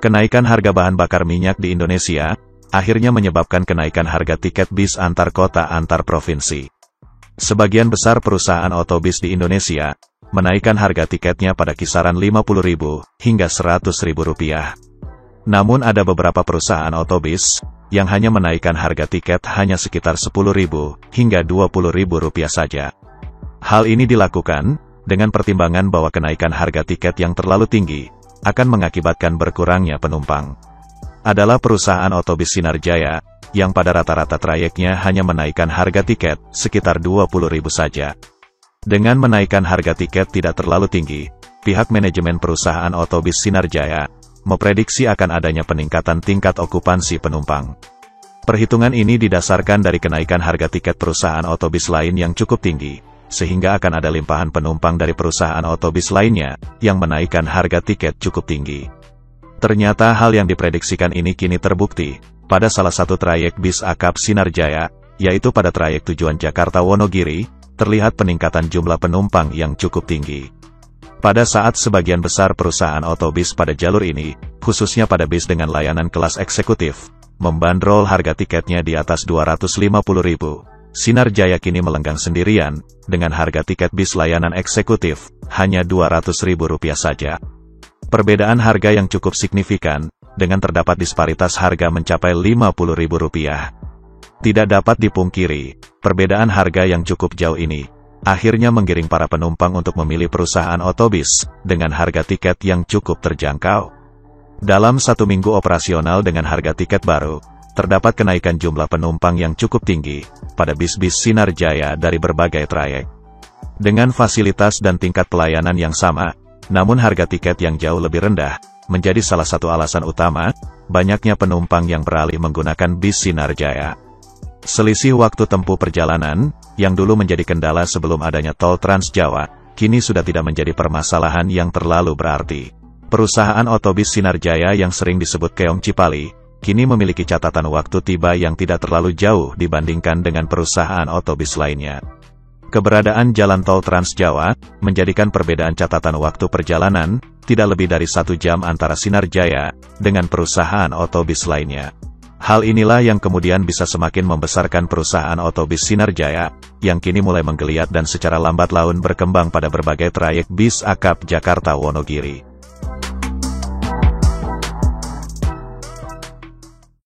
Kenaikan harga bahan bakar minyak di Indonesia akhirnya menyebabkan kenaikan harga tiket bis antar kota antar provinsi. Sebagian besar perusahaan otobis di Indonesia menaikkan harga tiketnya pada kisaran Rp50.000 hingga Rp100.000. Namun ada beberapa perusahaan otobis yang hanya menaikkan harga tiket hanya sekitar Rp10.000 hingga Rp20.000 saja. Hal ini dilakukan dengan pertimbangan bahwa kenaikan harga tiket yang terlalu tinggi akan mengakibatkan berkurangnya penumpang. Adalah perusahaan otobis Sinar Jaya yang pada rata-rata trayeknya hanya menaikkan harga tiket sekitar Rp20.000 saja. Dengan menaikkan harga tiket tidak terlalu tinggi, pihak manajemen perusahaan otobis Sinar Jaya memprediksi akan adanya peningkatan tingkat okupansi penumpang. Perhitungan ini didasarkan dari kenaikan harga tiket perusahaan otobis lain yang cukup tinggi, sehingga akan ada limpahan penumpang dari perusahaan otobis lainnya yang menaikkan harga tiket cukup tinggi. Ternyata hal yang diprediksikan ini kini terbukti pada salah satu trayek bis akap Sinar Jaya, yaitu pada trayek tujuan Jakarta-Wonogiri, terlihat peningkatan jumlah penumpang yang cukup tinggi. Pada saat sebagian besar perusahaan otobis pada jalur ini, khususnya pada bis dengan layanan kelas eksekutif, membandrol harga tiketnya di atas Rp250.000, Sinar Jaya kini melenggang sendirian, dengan harga tiket bis layanan eksekutif hanya Rp200.000 saja. Perbedaan harga yang cukup signifikan, dengan terdapat disparitas harga mencapai Rp50.000. Tidak dapat dipungkiri, perbedaan harga yang cukup jauh ini akhirnya menggiring para penumpang untuk memilih perusahaan otobis dengan harga tiket yang cukup terjangkau. Dalam 1 minggu operasional dengan harga tiket baru, terdapat kenaikan jumlah penumpang yang cukup tinggi pada bis-bis Sinar Jaya dari berbagai trayek. Dengan fasilitas dan tingkat pelayanan yang sama, namun harga tiket yang jauh lebih rendah menjadi salah satu alasan utama banyaknya penumpang yang beralih menggunakan bis Sinar Jaya. Selisih waktu tempuh perjalanan, yang dulu menjadi kendala sebelum adanya tol Trans Jawa, kini sudah tidak menjadi permasalahan yang terlalu berarti. Perusahaan otobis Sinar Jaya yang sering disebut Keong Cipali, kini memiliki catatan waktu tiba yang tidak terlalu jauh dibandingkan dengan perusahaan otobis lainnya. Keberadaan jalan tol Trans Jawa menjadikan perbedaan catatan waktu perjalanan tidak lebih dari 1 jam antara Sinar Jaya dengan perusahaan otobis lainnya. Hal inilah yang kemudian bisa semakin membesarkan perusahaan otobis Sinar Jaya, yang kini mulai menggeliat dan secara lambat laun berkembang pada berbagai trayek bis akap Jakarta-Wonogiri.